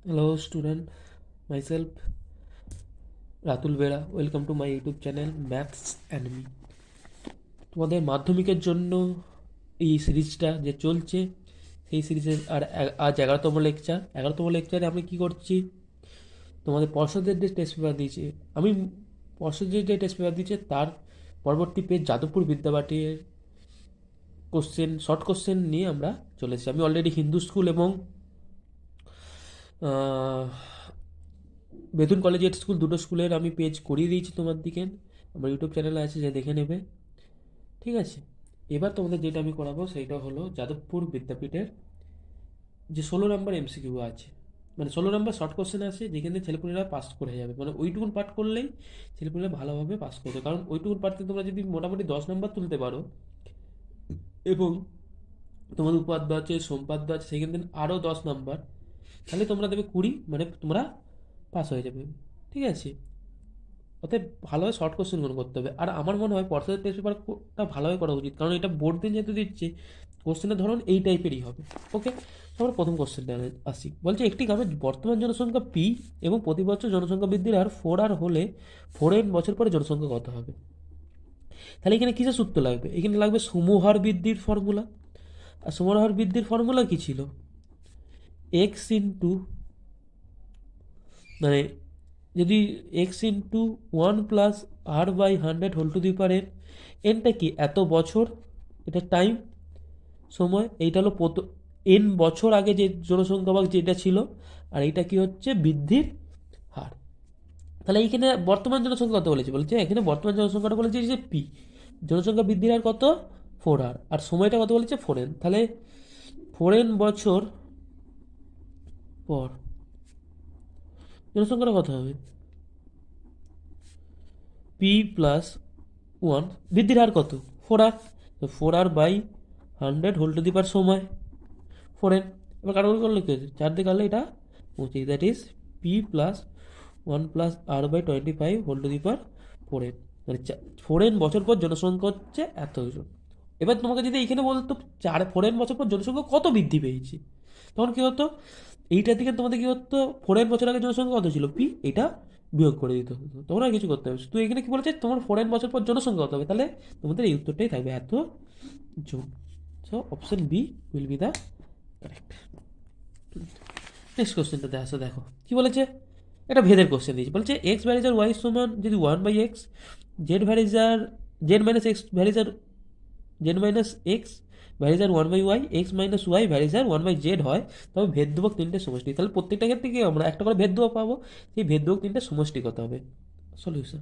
Hello student, myself Ratul Bera, welcome to my YouTube channel maths and me. তোমাদের মাধ্যমিকের জন্য এই সিরিজটা যে চলছে, সেই সিরিজের আজ 11তম লেকচারে আমি কি করছি, তোমাদের পর্ষদের যে টেস্ট পেপার দিয়েছে, আমি পর্ষদের যে টেস্ট পেপার দিয়েছে তার পরবর্তী পেজ যাদবপুর বিদ্যাবাটির শর্ট কোশ্চেন নিয়ে আমরা চলে এসেছি। আমি অলরেডি হিন্দু স্কুল এবং বেথুন কলেজিয়েট স্কুল দুটো স্কুলের আমি পেজ করিয়ে দিয়েছি তোমার দিকে, আমার ইউটিউব চ্যানেলে আছে, যে দেখে নেবে। ঠিক আছে, এবার তোমাদের যেটা আমি করাবো সেইটা হলো যাদবপুর বিদ্যাপীঠের যে 16 নম্বর এমসিকিউ আছে, মানে 16 নম্বর শর্ট কোশ্চেন আছে, যেখানে ছেলেপুলেরা পাস করে যাবে, মানে ওইটুকুন পাঠ করলেই ছেলেপুলেরা ভালোভাবে পাস করবে। কারণ ওইটুকুন পাঠতে তোমরা যদি মোটামুটি 10 নম্বর তুলতে পারো, এবং তোমাদের উপাদ্য আছে, সম্পাদ্য আছে, সেখান থেকে আরও 10 নম্বর, তাহলে তোমরা দেবে 20, মানে তোমরা পাস হয়ে যাবে। ঠিক আছে, অতএব ভালোভাবে শর্ট কোশ্চেনগুলো করতে হবে। আর আমার মনে হয় পর্ষদের টেস্ট পেপারটা ভালোভাবে করা উচিত, কারণ এটা বোর্ড দিয়ে যেহেতু দিচ্ছে, কোশ্চেনের ধরন এই টাইপেরই হবে। ওকে, আমরা প্রথম কোশ্চেনটা আসি। বলছে একটি গ্রামের বর্তমান জনসংখ্যা পি এবং প্রতি বছর জনসংখ্যা বৃদ্ধির হার 4R হলে 4n বছর পরে জনসংখ্যা কত হবে? তাহলে এখানে কিসের সূত্র লাগবে? এখানে লাগবে সমহার বৃদ্ধির ফর্মুলা। আর সমহার বৃদ্ধির ফর্মুলা কি ছিল? এক্স ইন্টু, মানে যদি x into 1 + r/100 whole to the power n, এনটা কি? এত বছর, এটা টাইম, সময়, এইটা হলো এন বছর আগে যে জনসংখ্যা ভাগ যেটা ছিল, আর এইটা কি হচ্ছে? বৃদ্ধির হার। তাহলে এইখানে বর্তমান জনসংখ্যা কত বলেছে? বলেছে এখানে বর্তমান জনসংখ্যাটা বলেছে যে পি, জনসংখ্যা বৃদ্ধির হার কত? 4R, আর সময়টা কত বলেছে? 4n। তাহলে 4n বছর পর জনসংখ্যাটা কত হবে? পি প্লাস 1, বৃদ্ধির হার কত? 4R, 4R/100 whole to the পাওয়ার সময় 4n। এবার কাটাকুটি করলে কি হচ্ছে? 4 দিয়ে কাটলে এটা 25, that is P plus 1 + r/25 whole to the power 4n, মানে 4n বছর পর জনসংখ্যা হচ্ছে এতজন। এবার তোমাকে যদি এইখানে বলতো 4n বছর পর জনসংখ্যা কত বৃদ্ধি পেয়েছে, তখন কি হতো? এইটার দিকে তোমাদের কি হতো? 4n বছর আগে জনসংখ্যা কত ছিল পি, এটা বিয়োগ করে দিতে হতো, তোমরা কিছু করতে হবে। তো এখানে কি বলেছে? তোমার 4n বছর পর জনসংখ্যা কত হবে, তাহলে তোমাদের এই উত্তরটাই থাকবে, এত জন। So option B will be the correct. Next কোশ্চেনটাতে আসো, দেখো কি বলেছে। এটা ভেদের কোশ্চেন দিয়েছে, বলছে এক্স ভ্যারিজার ওয়াই সমান যদি 1/x, জেড ভ্যারিজার জেড মাইনাস এক্স ভ্যারিজার জেড মাইনাস এক্স ভ্যারিজার 1/y, এক্স মাইনাস ওয়াই ভ্যারিজার 1/z হয়, তবে ভেদ ধ্রুবক তিনটে সমষ্টি। তাহলে প্রত্যেকটা ক্ষেত্রে কি আমরা একটা করে ভেদ ধ্রুবক পাবো, সেই ভেদ ধ্রুবক তিনটে সমষ্টি কত হবে? সলিউশন।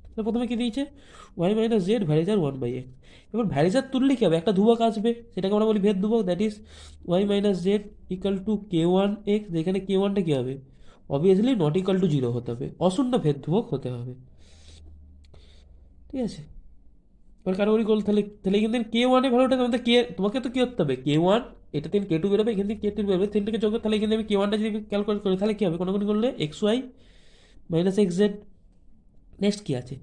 তাহলে প্রথমে কি দিয়েছে? ওয়াই মাইনাস জেড ভ্যারিজার 1/x। এবার ভ্যারিজার তুললে কি হবে? একটা ধ্রুবক আসবে, সেটাকে আমরা বলি ভেদ ধ্রুবক, that is Y minus Z equal to k1x, যেখানে k1টা কি হবে? অবভিয়াসলি নট ইকাল টু 0 হতে হবে, অশূন্য ভেদ ধ্রুবক হতে হবে। ঠিক আছে, এবার কারোরই গোল, তাহলে তাহলে এখান থেকে k1 এর ভ্যালুটা তোমাদের তোমাকে তো কি করতে হবে? k1, এটা থেকে k2 বেরোবে, এখান থেকে k3 বেরোবে, তিনটাকে যোগ করে, তাহলে এখানে আমি k1টা যদি ক্যালকুলেট করি, তাহলে কি হবে? কোনো করলে xy minus X Z. Next কি আছে?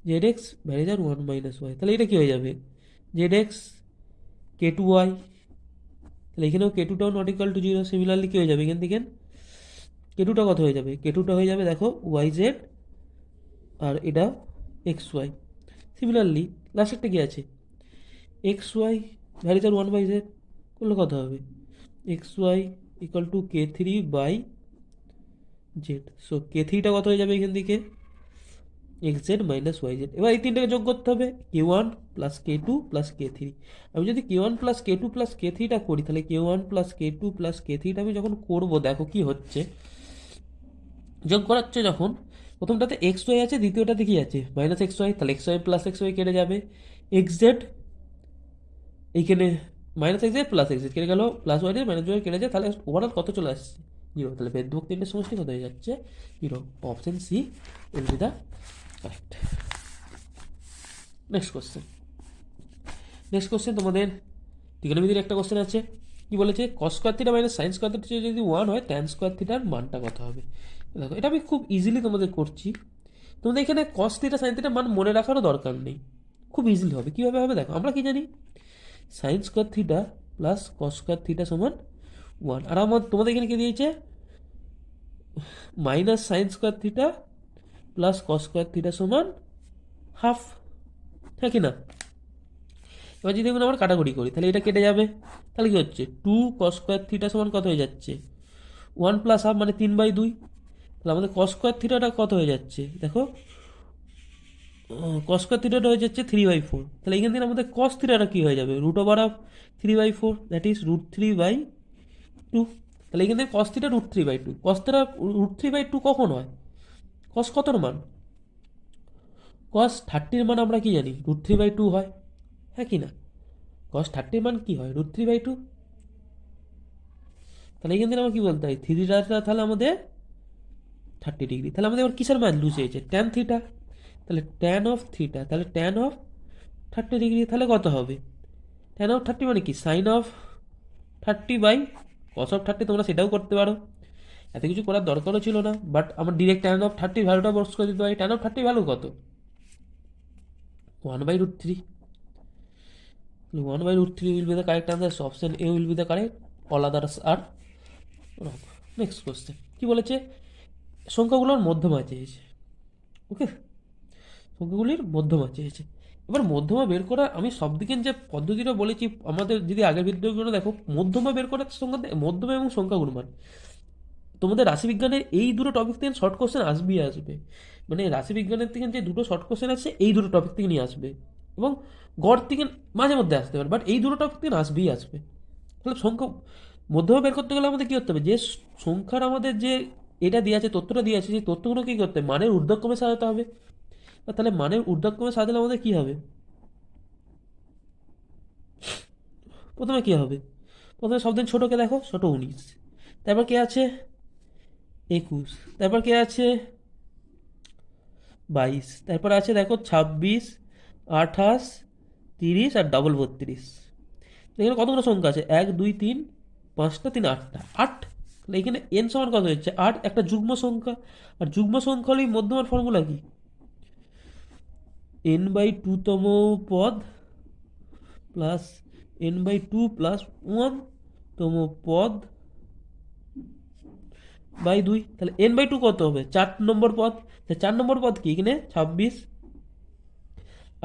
জেড এক্স ভ্যারিজার 1 - y, তাহলে এটা কি হয়ে যাবে? জেড এক্স k2y, তাহলে এখানেও k2টাও নট ইকাল টু 0। সিমিলারলি কি হয়ে যাবে এখান থেকে? k2টা কত হয়ে যাবে? k2টা হয়ে যাবে, দেখো ওয়াই জেড, আর এটা এক্স ওয়াই। সিমিলারলি লাস্টেরটা কি আছে? এক্স ওয়াই ভ্যারিজার 1/z, করলে কত হবে? X Y equal to k3/z। So k3টা কত হয়ে যাবে এখান থেকে? X Z minus Y Z. এবার এই তিনটাকে যোগ করতে হবে, k1 plus k2 plus k3। আমি যদি k1 প্লাস k2 প্লাস k3টা করি, তাহলে k1 প্লাস k2 প্লাস k3টা আমি যখন করবো, দেখো কি হচ্ছে। যোগ করাচ্ছে যখন, প্রথমটাতে এক্স ওয়াই আছে, দ্বিতীয়টাতে কি আছে? মাইনাস এক্স ওয়াই, তাহলে X Y plus X Y কেটে যাবে, এক্স জেড এইখানে minus X Z plus X Z কেটে গেল, plus Y Z minus Y কেটে যায়, তাহলে ওভারঅল কত চলে আসছে? 0। তাহলে ভেদবুক তিনটে সমষ্টি কত হয়ে যাচ্ছে? 0। Option C will be the correct. Next question. Next question তোমাদের ত্রিকোণমিতির একটা কোশ্চেন আছে। কি বলেছে? Cos square theta minus sine square theta যদি 1 হয়, ট্যান স্কোয়ার থিটার মানটা কত হবে? দেখো এটা আমি খুব ইজিলি তোমাদের করছি, তোমাদের এখানে কস থিটা সাইন থিটার মান মনে রাখারও দরকার নেই, খুব ইজিলি হবে। কীভাবে হবে দেখো, আমরা কি জানি? Sign square theta plus cos square theta সমান 1, আর আমার তোমাদের এখানে কি দিয়েছে? Minus sine square theta plus cos square theta সমান হাফ, হ্যাঁ কি না? এবার যদি আমরা কাটাকুটি করি তাহলে এটা কেটে যাবে, তাহলে কি হচ্ছে 2 cos স্কোয়ার থিটা সমান কত হয়ে যাচ্ছে 1 + হাফ মানে 3/2। তাহলে আমাদের কস স্কোয়ার থিটাটা কত হয়ে যাচ্ছে দেখো, কস স্কোয়ার থিটাটা হয়ে যাচ্ছে 3/4। তাহলে এখান থেকে আমাদের কস থিটাটা কী হয়ে যাবে √অফ 3/4, দ্যাট ইজ √3/2। তাহলে এখান থেকে কস থিটা √3/2, কস থিটা √3/2 কখন হয়, কস কতর মান, কস 30-র মান আমরা কি জানি √3/2 হয়, হ্যাঁ কি না? কস 30-র মান কি হয় √3/2। তাহলে এখান থেকে আমরা কি বলতে হয় থিটাটা তাহলে আমাদের 30 ডিগ্রি। তাহলে আমাদের এবার কিসের মান লুজ হয়েছে ট্যান থিটা, তাহলে ট্যান অফ থিটা, তাহলে ট্যান অফ 30 ডিগ্রি তাহলে কত হবে, ট্যান অফ 30 মানে কি সাইন অফ 30/cos অফ 30, তোমরা সেটাও করতে পারো, এত কিছু করার দরকারও ছিল না, বাট আমার ডিরেক্ট ট্যান অফ 30 ভ্যালুটা বক্স করে দিতে পারি। ট্যান অফ 30 ভ্যালু কত 1/√3, 1/√3 will be the correct answer, so option A will be the correct, all others are wrong. Next question কি বলেছে, সংখ্যাগুলোর মধ্যমা চেয়েছে, ওকে, সংখ্যাগুলির মধ্যমা চেয়েছে। এবার মধ্যমা বের করা আমি সব দিকে যে পদ্ধতিটা বলেছি আমাদের যদি আগের ভিডিওগুলো দেখো, মধ্যমা বের করার সংখ্যা মধ্যমা এবং সংখ্যাগুণমান, তোমাদের রাশিবিজ্ঞানের এই দুটো টপিক থেকে শর্ট কোশ্চেন আসবেই আসবে, মানে রাশিবিজ্ঞানের থেকে যে দুটো শর্ট কোশ্চেন আছে এই দুটো টপিক থেকে নিয়ে আসবে, এবং গড় থেকে মাঝে মধ্যে আসতে পারে, বাট এই দুটো টপিক থেকে আসবেই আসবে। তাহলে সংখ্যা মধ্যমা বের করতে গেলে আমাদের কী করতে হবে, যে সংখ্যার আমাদের যে এটা দিয়ে আছে তথ্যটা দিয়ে আছে সেই তথ্যগুলো কী করতে হবে মানের ঊর্ধ্বক্রমে সাজাতে হবে। তাহলে মানের ঊর্ধ্বক্রমে সাজালে আমাদের কী হবে, প্রথমে কী হবে, প্রথমে সব দিন ছোটোকে দেখো, ছোটো 19, তারপর কে আছে 21, তারপর কে আছে 22, তারপর আছে দেখো 26, 28, 30 আর ডবল 32। এখানে কতগুলো সংখ্যা আছে 1 2 3 5টা 3 8টা 8। তাহলে এখানে এন সমান কত হচ্ছে 8, একটা যুগ্ম সংখ্যা, আর যুগ্ম সংখ্যা হলেই মধ্যমার ফর্মুলা কি n/2তম পদ প্লাস n/2 প্লাস 1তম পদ বাই 2। তাহলে n/2 কত হবে 4 নম্বর পদ, তাহলে 4 নম্বর পদ কি এখানে 26,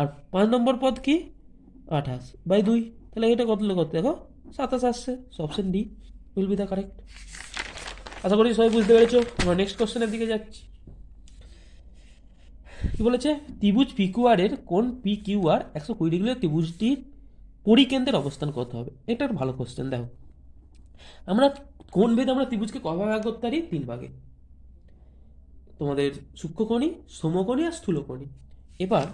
আর 5 নম্বর পদ কি 28/2। তাহলে এটা কত করতে দেখো 27 আসছে, option D will be the correct. আশা করি সবাই বুঝতে পেরেছো। আমরা নেক্সট কোশ্চেনের দিকে যাচ্ছি। কি বলেছে, ত্রিভুজ PQR এর কোন PQR 120 ডিগ্রি ত্রিভুজটির পরিকেন্দ্রের অবস্থান কত হবে, এটা একটা ভালো কোশ্চেন। দেখো আমরা কোন ভেদে আমরা ত্রিভুজকে কয় ভাগ করতে পারি, 3 ভাগে, তোমাদের সূক্ষ্মকোণী, সমকোণী আর স্থূলকোণী। এবার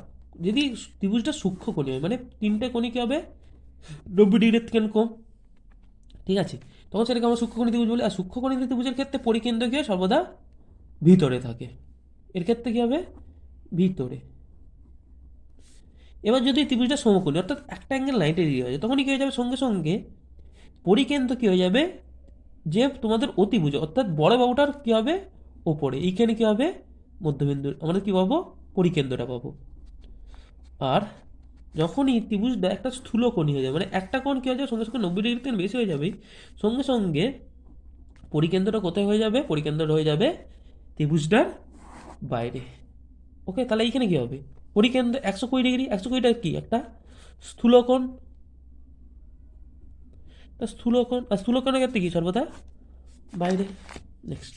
যদি ত্রিভুজটা সূক্ষ্মকোণী হয় মানে 3টে কোণী কি হবে 90 ডিগ্রির থেকে কম, ঠিক আছে, তখন সেটাকে আমরা সূক্ষ্মকোণী ত্রিভুজ বলি। আর সূক্ষ্মকোণী ত্রিভুজের ক্ষেত্রে পরিকেন্দ্র কি হয় সর্বদা ভিতরে থাকে, এর ক্ষেত্রে কি হবে ভিতরে। এবার যদি ত্রিভুজটা সমকোণী অর্থাৎ একটা অ্যাঙ্গেল 90 ডিগ্রি হয়ে যায়, তখনই কি হয়ে যাবে সঙ্গে সঙ্গে পরিকেন্দ্র কি হয়ে যাবে, যে তোমাদের অতিভুজ অর্থাৎ বড় বাবুটার কি হবে ওপরে, এইখানে কি হবে মধ্যবিন্দু, আমাদের কি পাবো পরিকেন্দ্রটা পাবো। আর যখনই ত্রিভুজটা একটা স্থূলকোণী হয়ে যাবে মানে একটা কোণ কি হয়ে যাবে সঙ্গে সঙ্গে 90 ডিগ্রি থেকে বেশি হয়ে যাবে, সঙ্গে সঙ্গে পরিকেন্দ্রটা কোথায় হয়ে যাবে, পরিকেন্দ্রটা হয়ে যাবে ত্রিভুজটার বাইরে। ওকে, তাহলে এইখানে কি হবে পরিকেন্দ্র 120 ডিগ্রি, 120টা কি একটা স্থূলকোণ, তা স্থূলকোণ, আর স্থূলকোণের ক্ষেত্রে কি সর্বদা বাইরে। নেক্সট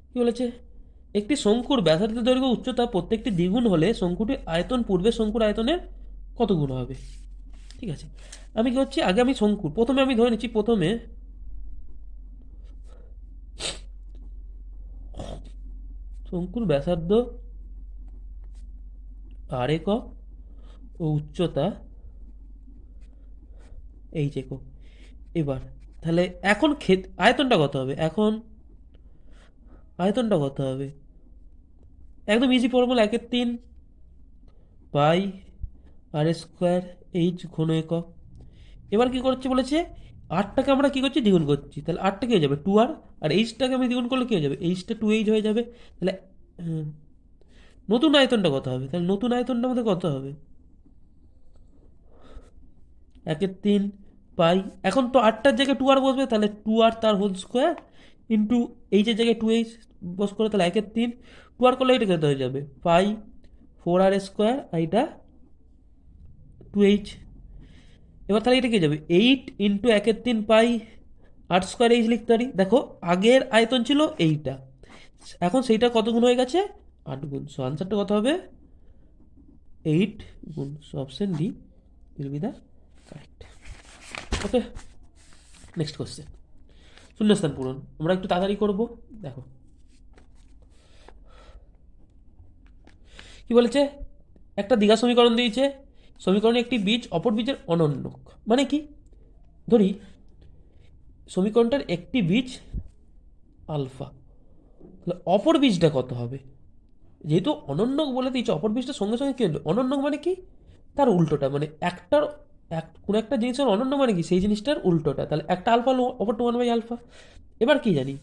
কি বলেছে, একটি শঙ্কুর ব্যাসার্ধ দৈর্ঘ্য উচ্চতা প্রত্যেকটি দ্বিগুণ হলে শঙ্কুটির আয়তন পূর্বের শঙ্কুর আয়তনের কত গুণ হবে। ঠিক আছে, আমি কি হচ্ছে আগে আমি শঙ্কুর প্রথমে আমি ধরে নিচ্ছি, প্রথমে শঙ্কুর ব্যাসার্ধ আর একক ও উচ্চতা এইচ একক। এবার তাহলে এখন আয়তনটা কত হবে, এখন আয়তনটা কত হবে, একদম ইজি ফর্মুলা 1/3 পাই আর স্কোয়ার এইচ ঘন একক। এবার কি করছে বলেছে 8টাকে আমরা কি করছি দ্বিগুণ করছি, তাহলে 8টা কি হয়ে যাবে 2r, আর এইচটাকে আমি দ্বিগুণ করলে কি হয়ে যাবে এইচটা 2h হয়ে যাবে। তাহলে নতুন আয়তনটা কত হবে, তাহলে নতুন আয়তনটা আমাদের কত হবে 1/3 পাই, এখন তো আটটার জায়গায় 2r বসবে, তাহলে 2r তার হোল স্কোয়ার ইন্টু এইচের জায়গায় 2h বস করে, তাহলে 1/3, 2r করলে এটা কত হয়ে যাবে পাই 4r স্কোয়ার, আর এটা 2h। এবার তাহলে এটা কি যাবে 8 × 1/3 পাই r স্কোয়ার এইচ লিখতে পারি। দেখো আগের আয়তন ছিল এইটা, এখন সেইটা কত গুণ হয়ে গেছে 8 গুণ। সো আনসারটা কত হবে 8 গুণ। So option D will be the correct. Okay, next question, শূন্যস্থান পূরণ। আমরা একটু তাড়াতাড়ি করব। দেখো কি বলেছে, একটা দ্বিঘাত সমীকরণ দিয়েছে, সমীকরণে একটি বীজ অপর বীজের অনন্যক। মানে কি, ধরি সমীকরণটার একটি বীজ আলফা, তাহলে অপর বীজটা কত হবে? যেহেতু অনন্যক বলে দিয়েছে, অপর বীজটার সঙ্গে সঙ্গে কি হলো, অনন্যক মানে কি তার উল্টোটা, মানে একটার কোনো একটা জিনিসের অনন্য মানে কি সেই জিনিসটার উল্টোটা, তাহলে একটা আলফা অপর টু 1/আলফা। এবার কি জানি,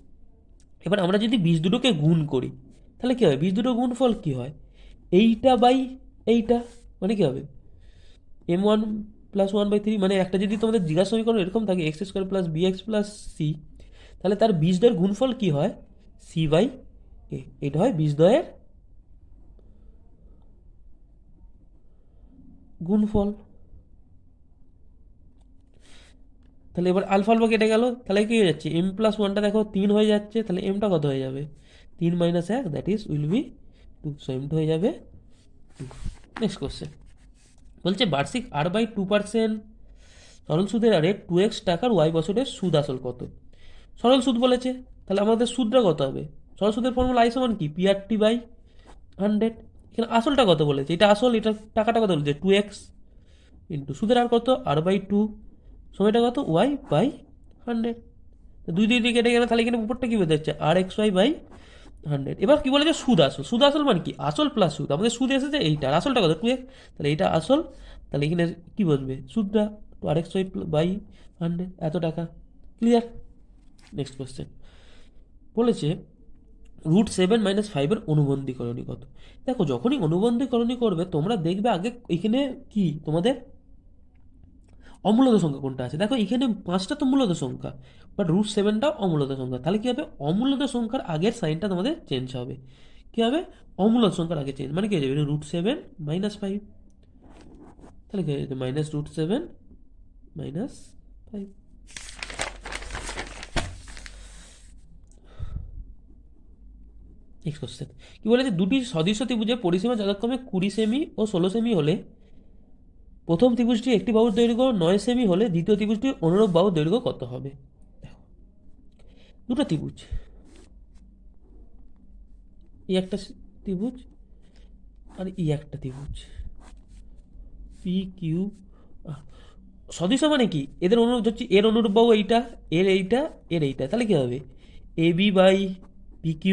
এবার আমরা যদি বীজ দুটোকে গুণ করি তাহলে কি হবে, বীজ দুটো গুণফল কি হয়, এইটা বাই এইটা, মানে কি হবে m1 + 1/3। মানে একটা যদি তোমাদের জিজ্ঞাসা সমীকরণ এরকম থাকে x² + bx + c, তাহলে তার বীজদ্বয়ের গুণফল কি হয় c/a। এটা হয় বীজদ্বয়ের গুণফল। তাহলে এবার আলফা আলফা কেটে গেল, তাহলে কি হয়ে যাচ্ছে m+1টা দেখো 3 হয়ে যাচ্ছে, তাহলে mটা কত হয়ে যাবে 3 - 1, that is will be 2। So m হয়ে যাবে 2। নেক্সট কোশ্চেন বলছে বার্ষিক r/2% সরল সুদের হারে 2x টাকার y বছরের সুদ আসল কত? সরল সুদ বলেছে, তাহলে আমাদের সুদটা কত হবে, সরল সুদের ফর্মুলা i সমান কি PRT/100। এখানে আসলটা কত বলেছে, এটা আসল, এটা টাকাটা কত বলেছে 2x ইন্টু সুদের আর কত r/2, সময়টা কত y/100। দুই দুই দিয়ে কেটে গেলে, তাহলে এখানে উপরটা কি বোঝা যাচ্ছে rxy/100। এবার কি বলেছে সুদ আসল, সুদ আসল মানে কি আসল প্লাস সুদ, আমাদের সুদ এসেছে এইটা, আর আসলটা কত 2x, তাহলে এইটা আসল, তাহলে এখানে কি বসবে সুদটা rxy/100 এত টাকা। ক্লিয়ার। নেক্সট কোশ্চেন বলেছে √7 - 5 এর অনুবন্ধীকরণী কত? দেখো যখনই অনুবন্ধীকরণী করবে তোমরা দেখবে আগে এখানে কি তোমাদের অমূলত সংখ্যা কোনটা আছে। দেখো এখানে 5টা তো মূলত সংখ্যা, বাট √7টাও অমূলত সংখ্যা। তাহলে কি হবে, অমূলত সংখ্যার আগের সাইনটা তোমাদের চেঞ্জ হবে। কি হবে, অমূলত সংখ্যার আগে চেঞ্জ মানে কি হয়ে যাবে √7 - 5। তাহলে কি হয়ে যাবে -√7 - 5। নেক্সট কোশ্চেন কি বলেছে, দুটি সদৃশ ত্রিভুজের পরিসীমা যথাক্রমে 20 সেমি ও 16 সেমি হলে প্রথম ত্রিভুজটি একটি বাহুর দৈর্ঘ্য 9 সেমি হলে দ্বিতীয় ত্রিভুজটি অনুরূপ বাহুর দৈর্ঘ্য কত হবে? দেখো দুটো ত্রিভুজ, এই একটা ত্রিভুজ আর এই একটা ত্রিভুজ পি কিউ আর। সদৃশ মানে কি, এদের অনুরূপ হচ্ছে, এর অনুরূপ বাহু এইটা, এর এইটা, এর এইটা, তাহলে কি হবে AB/PQ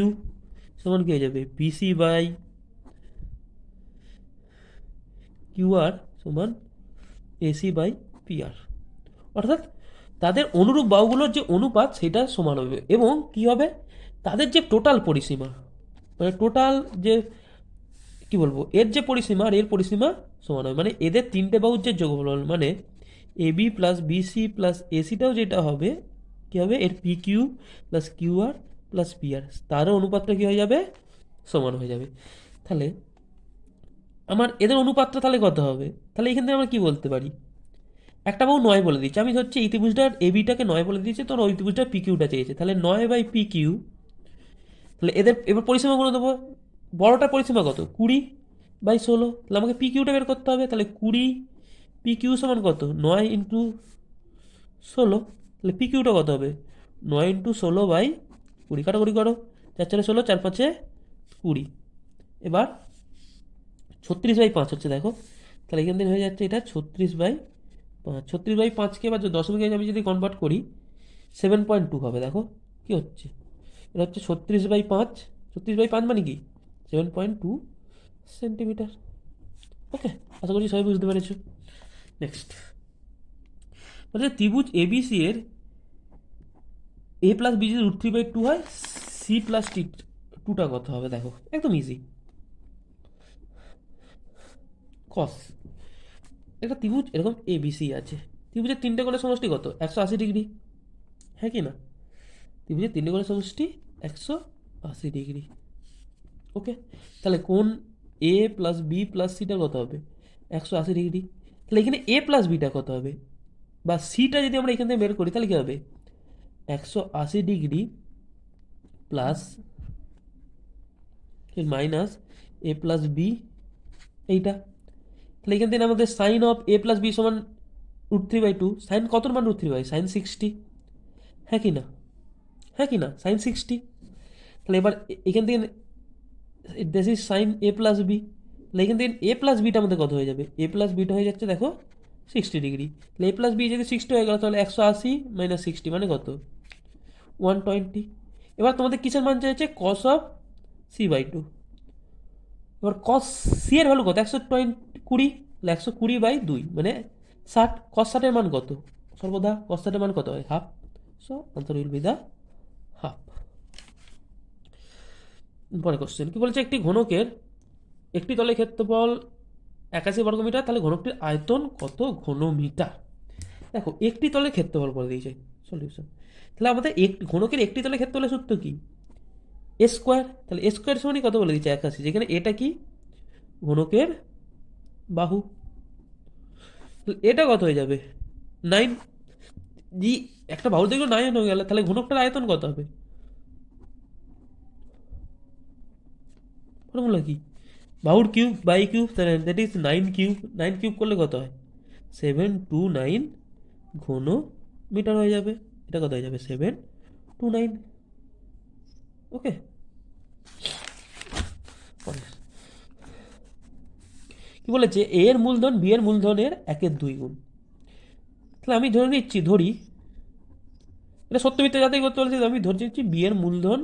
সমান কি হয়ে যাবে BC/QR সমান AC/PR। অর্থাৎ তাদের অনুরূপ বাহুগুলোর যে অনুপাত সেটা সমান হবে, এবং কি হবে তাদের যে টোটাল পরিসীমা, মানে টোটাল যে কি বলবো এর যে পরিসীমা আর এর পরিসীমা সমান হবে, মানে এদের তিনটে বাহুর যে যোগফল মানে AB + BC + ACটাও যেটা হবে কি হবে এর PQ + QR + PR, তারও অনুপাতটা কি হয়ে যাবে সমান হয়ে যাবে। তাহলে আমার এদের অনুপাতটা তাহলে কত হবে, তাহলে এখান থেকে আমরা কি বলতে পারি, একটা বাহু 9 বলে দিচ্ছে, আমি হচ্ছে এই ত্রিভুজটার এবিটাকে 9 বলে দিয়েছে, তোর ওই ত্রিভুজটার পিকিউটা চেয়েছে, তাহলে 9/PQ। তাহলে এদের এবার পরিসীমা গুলো দেবো, বড়টার পরিসীমা কত 20/16, তাহলে আমাকে পিকিউটা বের করতে হবে, তাহলে 20 PQ সমান কত 9 × 16, তাহলে পিকিউটা কত হবে 9 × 16/20, কাটাকুটি করো, 4 × 4 = 16, 4 × 5 = 20। এবার 36/5 হচ্ছে, দেখো তাহলে এখান থেকে হয়ে যাচ্ছে এটা 36/5, 36/5কে এবার দশমিকে আমি যদি কনভার্ট করি 7.2 হবে। দেখো কি হচ্ছে, এটা হচ্ছে 36/5, 36/5 মানে কি 7.2 সেন্টিমিটার। ওকে, আশা করছি সবাই বুঝতে পেরেছো। নেক্সট বলছে ত্রিভুজ এবিসি এর A + B যদি √3/2 হয়, C+T2টা কত হবে? দেখো একদম ইজি, কস একটা ত্রিভুজ এরকম এবিসি আছে, ত্রিভুজের তিনটে কোণের সমষ্টি কত? 180 ডিগ্রি, হ্যাঁ কি না? ত্রিভুজের তিনটে কোণের সমষ্টি 180 ডিগ্রি। ওকে, তাহলে কোণ এ প্লাস বি প্লাস সিটা কত হবে? 180 ডিগ্রি। তাহলে এখানে এ প্লাস বিটা কত হবে, বা সিটা যদি আমরা এখান থেকে বের করি তাহলে কি হবে? 180 degree plus minus A plus B, এইটা। তাহলে এখান থেকে আমাদের sine of A plus B সমান √3/2। সাইন কত মান √3/? সাইন 60, হ্যাঁ কি না? হ্যাঁ কি না, সাইন 60। তাহলে এবার এখান থেকে this is sine A plus B. তাহলে এখান থেকে এ প্লাস বিটা আমাদের কত হয়ে যাবে? এ প্লাস বিটা হয়ে যাচ্ছে দেখো 60 ডিগ্রি। তাহলে এ প্লাস বি যদি 60 হয়ে গেল, তাহলে 180 মাইনাস 60 মানে কত? 120। এবার তোমাদের কিসের মান চাইছে? Cos of c/2। এবার কস সি এর ভ্যালু কত? 120, তাহলে 120/2 মানে 60। কস 60-এর মান কত? সর্বদা কস 60-এর মান কত হয়? Half. So answer will be the half. পরে কোশ্চেন কি বলছে? একটি ঘনকের একটি তলের ক্ষেত্রফল 81 বর্গমিটার, তাহলে ঘনকটির আয়তন কত ঘনমিটার? দেখো, একটি তলের ক্ষেত্রফল বলে দিয়েছে সলিউশন। তাহলে আমাদের ঘনকের একটি তলের ক্ষেত্রফলের সূত্র কি? এ স্কোয়ার। তাহলে এ স্কোয়ার সমানই কত বলে দিয়েছে? 81, যেখানে এটা কি? ঘনকের বাহু। এটা কত হয়ে যাবে? 9। জি, একটা বাহু দেখলো 9 হয়ে গেল, তাহলে ঘনকটার আয়তন কত হবে? ফর্মুলা কি? বাহুর কিউব বাই কিউব, তাহলে দ্যাট ইজ 9 কিউব। 9 কিউব করলে কত হয়? 729 ঘন মিটার হয়ে যাবে। এটা কত হয়ে যাবে? 729। ওকে, কি বলেছে? এ এর মূলধন বি এর মূলধনের 1/2 গুণ। তাহলে আমি ধরে নিচ্ছি, ধরি এটা সত্য মিথ্যা যাতেই করতে বলছি, আমি ধরে নিচ্ছি বি এর মূলধন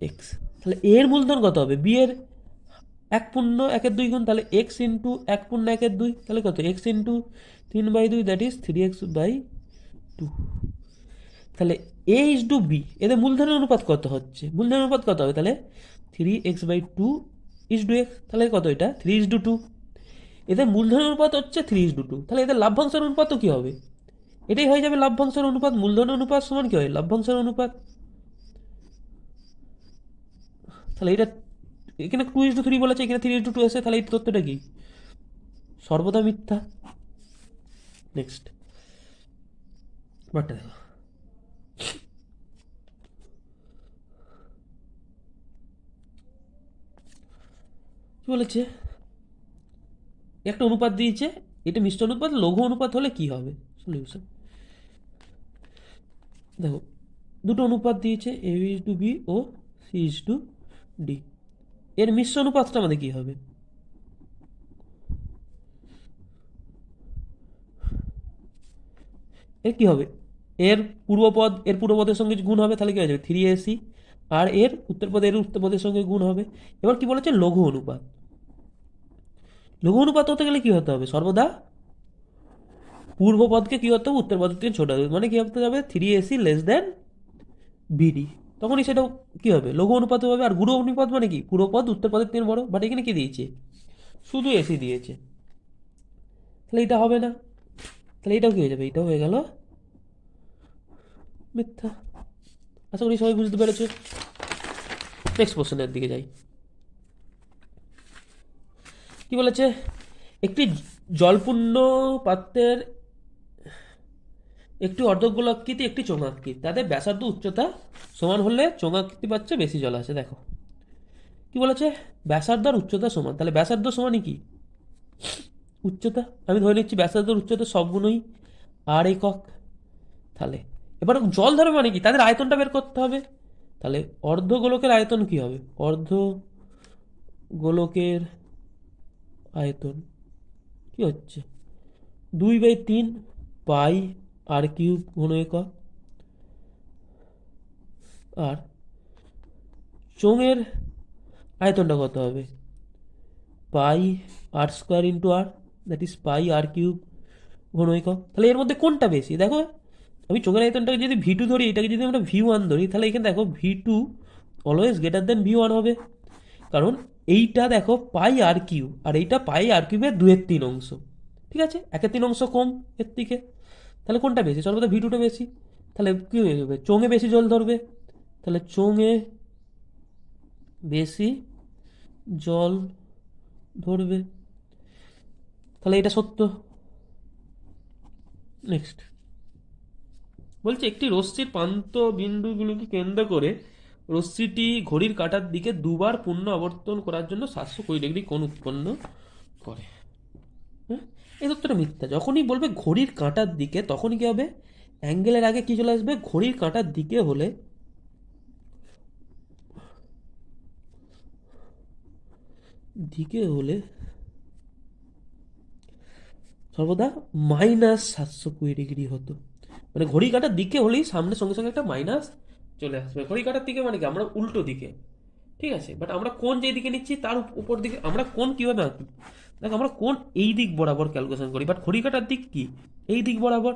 এক্স। তাহলে এ এর মূলধন কত হবে? বি এর 1/2 গুণ, তাহলে এক্স ইন্টু 1/2, তাহলে কত? X into 3/2, that is 3x/2। তাহলে এ ইজ টু বি, এদের মূলধনের অনুপাত কত হচ্ছে? মূলধনের অনুপাত কত হবে? তাহলে 3x/2 ইজ টু এক্স, তাহলে কত? এটা 3:2। এদের মূলধনের অনুপাত হচ্ছে 3:2, তাহলে এদের লাভ্যাংশের অনুপাতও কি হবে? এটাই হয়ে যাবে লাভ্যাংশের অনুপাত। মূলধনের অনুপাত সমান কি হয়? লাভ্যাংশের অনুপাত। তাহলে এটা এখানে 2:3 বলেছে, এখানে 3:2 এসে, তাহলে এই তথ্যটা কি? সর্বদা মিথ্যা। নেক্সট বারটা দেখো, কি বলেছে? একটা অনুপাত দিয়েছে, এটা মিশ্র অনুপাত। লঘু অনুপাত হলে কি হবে? সলিউশন দেখো, দুটো অনুপাত দিয়েছে, এ ইজ টু বি ও সি ইজ টু ডি। এর মিশ্র অনুপাতটা আমাদের কি হবে? এর কি হবে? এর পূর্বপদের সঙ্গে গুণ হবে, তাহলে কি হয়ে যাবে? 3ac। আর এর উত্তরপদের সঙ্গে গুণ হবে। এবার কি বলেছে? লঘু অনুপাত। লঘু অনুপাত হতে গেলে কি হতে হবে? সর্বদা পূর্বপদকে কি হতে হবে? উত্তরপদের থেকে ছোট হবে। মানে কি হতে যাবে? 3ac less than BD. তখনই সেটা কি হবে? লঘু অনুপাত হবে। আর গুরু অনুপাত মানে কি? পূর্বপদ উত্তরপদের থেকে বড়। বাট এখানে কি দিয়েছে? শুধু এসি দিয়েছে, তাহলে এটা হবে না। তাহলে এটাও কি হয়ে যাবে? এটাও হয়ে গেল মিথ্যা। আশা করি সবাই বুঝতে পেরেছো। নেক্সট কোশ্চেনের দিকে যাই। কি বলেছে? একটি জলপূর্ণ পাত্রের একটি অর্ধগোলাকৃতি একটি চোঙাকৃতি, তাদের ব্যাসার্ধ উচ্চতা সমান হলে চোঙাকৃতি পাচ্ছে বেশি জল আছে। দেখো কি বলেছে? ব্যাসার্ধ আর উচ্চতা সমান, তাহলে ব্যাসার্ধ সমানই কি? উচ্চতা। আমি ধরে নিচ্ছি ব্যাসার্ধ উচ্চতা সবগুলোই আর একক। তাহলে এবার জল ধরে মানে কি? তাদের আয়তনটা বের করতে হবে। তাহলে অর্ধগোলকের আয়তন কি হবে? অর্ধগোলকের আয়তন কি হচ্ছে? 2/3 পাই আর কিউব ঘন একক। আর চোঙের আয়তনটা কত হবে? Pi R square into R, that is pi R cube ঘন একক। তাহলে এর মধ্যে কোনটা বেশি? দেখো, আমি চোখের আয়তনটাকে যদি V2 ধরি, এটাকে যদি আমরা V1 ধরি, তাহলে এখানে দেখো V2 always greater than V1 হবে। কারণ এইটা দেখো পাই আর কিউব, আর এইটা পাই আর কিউবের 2/3 অংশ। ঠিক আছে, 1/3 কম এর থেকে। তাহলে কোনটা বেশি? সর্বদা ভি2টা বেশি। তাহলে কী হয়ে যাবে? চোঙে বেশি জল ধরবে, তাহলে চোঙে বেশি জল ধরবে, তাহলে এটা সত্য। নেক্সট বলছে একটি রশ্মির প্রান্ত বিন্দুগুলোকে কেন্দ্র করে রশ্মিটি ঘড়ির কাঁটার দিকে দুবার পূর্ণ আবর্তন করার জন্য 720 ডিগ্রি কোণ উৎপন্ন করে। হ্যাঁ, এই তথ্যটা মিথ্যা। যখনই বলবে ঘড়ির কাঁটার দিকে, তখনই কি হবে? অ্যাঙ্গেলের আগে কি চলে আসবে? ঘড়ির কাঁটার দিকে হলে সর্বদা -720 ডিগ্রি হতো। মানে ঘড়ি কাঁটার দিকে হলেই সামনে সঙ্গে সঙ্গে একটা মাইনাস চলে আসবে। ঘড়ি কাঁটার দিকে মানে কি? আমরা উল্টো দিকে, ঠিক আছে। বাট আমরা কোন যেই দিকে নিচ্ছি তার উপর দিকে আমরা কোন কীভাবে আঁকি? দেখ, আমরা কোন এই দিক বরাবর ক্যালকুলেশন করি, বাট ঘড়ি কাঁটার দিক কি? এই দিক বরাবর।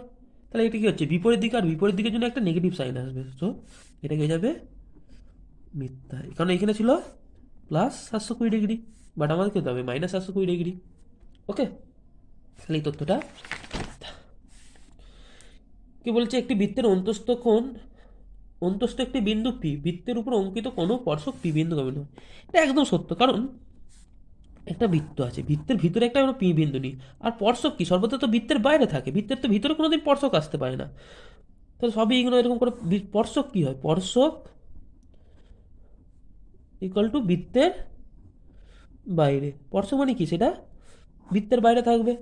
তাহলে এটা কি হচ্ছে? বিপরীত দিক, আর বিপরীত দিকের জন্য একটা নেগেটিভ সাইন আসবে। তো এটা হয়ে যাবে মিথ্যা, কারণ এখানে ছিল +720 ডিগ্রি, বাট আমাদের কী হতে হবে? -720 ডিগ্রি। ওকে, তাহলে এই তথ্যটা কি বলছে? একটি বৃত্তের অন্তস্থ একটি বিন্দু পি, বৃত্তের উপর অঙ্কিত কোনো স্পর্শক পি বিন্দু গমন হয়। এটা একদম সত্য, কারণ একটা বৃত্ত আছে, বৃত্তের ভিতরে একটা আমরা পি বিন্দু নিই। আর স্পর্শক কি? সর্বদা তো বৃত্তের বাইরে থাকে, বৃত্তের তো ভিতরে কোনোদিন স্পর্শক আসতে পারে না। তাহলে সবই এগুলো এরকম করে। স্পর্শক কি হয়? স্পর্শক ইকুয়াল টু বৃত্তের বাইরে। স্পর্শক মানে কি? সেটা বৃত্তের বাইরে থাকবে।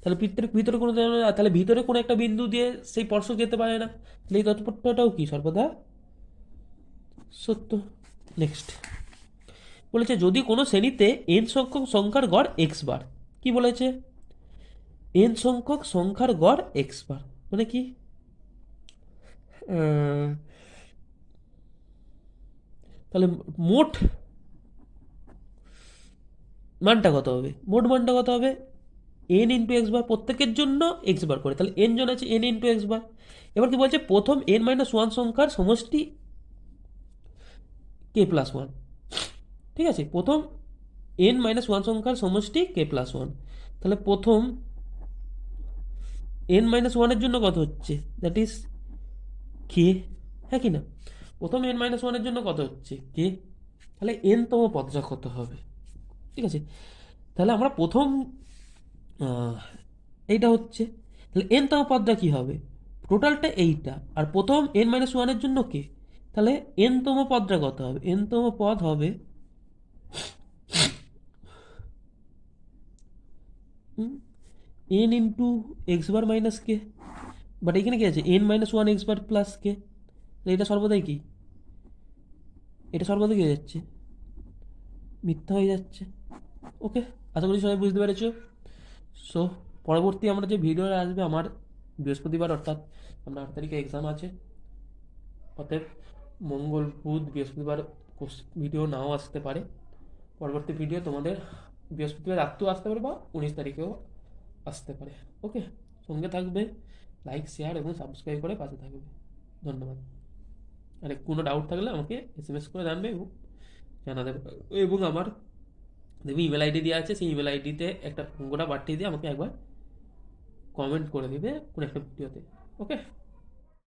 তাহলে বৃত্তের ভিতরে কোনো, তাহলে ভিতরে কোনো একটা বিন্দু দিয়ে সেই স্পর্শক যেতে পারে না। তাহলে এই তথ্যটাও কি? সর্বদা সত্য। নেক্সট বলেছে যদি কোনো শ্রেণীতে n সংখ্যক সংখ্যার গড় x বার। কি বলেছে? n সংখ্যক সংখ্যার গড় x বার মানে কি? তাহলে মোট মানটা কত হবে? মোট মানটা কত হবে? n ইন্টু এক্স বার, প্রত্যেকের জন্য এক্স বার করে। তাহলে n জন আছে, n ইন্টু এক্স বার। এবার কি বলছে? প্রথম n-1 সংখ্যার সমষ্টি k+1। ঠিক আছে, প্রথম n-1 সংখ্যার সমষ্টি k+1। তাহলে প্রথম n-1 জন্য কত হচ্ছে? দ্যাট ইজ কে। হ্যাঁ কি না? প্রথম n-1 জন্য কত হচ্ছে? কে। তাহলে তম পদটা কত হবে? ঠিক আছে, তাহলে আমরা প্রথম এইটা হচ্ছে, তাহলে তম পদটা কি হবে? টোটালটা এইটা, আর প্রথম n-1 জন্য কে। তাহলে তম পদটা কত হবে? তম পদ হবে n into x bar minus K. But এখানে কি আছে? n-1 এক্স বার প্লাস কে। এটা সর্বদাই কি? এটা সর্বদা কি হয়ে যাচ্ছে? মিথ্যা হয়ে যাচ্ছে। ওকে, আশা করি সবাই বুঝতে পেরেছো। সো পরবর্তী আমরা যে ভিডিও আসবে আমার বৃহস্পতিবার, অর্থাৎ আমরা 8 তারিখে এক্সাম আছে। অতএব মঙ্গল, বুধ, বৃহস্পতিবার ভিডিও নাও আসতে পারে। পরবর্তী ভিডিও তোমাদের বৃহস্পতিবার রাত্রেও আসতে পারে বা 19 তারিখেও আসতে পারে। ওকে, সঙ্গে থাকবে, লাইক, শেয়ার এবং সাবস্ক্রাইব করে পাশে থাকবে। ধন্যবাদ। আর কোনো ডাউট থাকলে আমাকে SMS করে জানবে এবং জানাতে পারবে। এবং আমার দেখবি ইমেল আইডি দেওয়া আছে, সেই ইমেল আইডিতে একটা অঙ্কটা পাঠিয়ে দিয়ে আমাকে একবার কমেন্ট করে দিবে কোনো একটা ভিডিওতে। ওকে।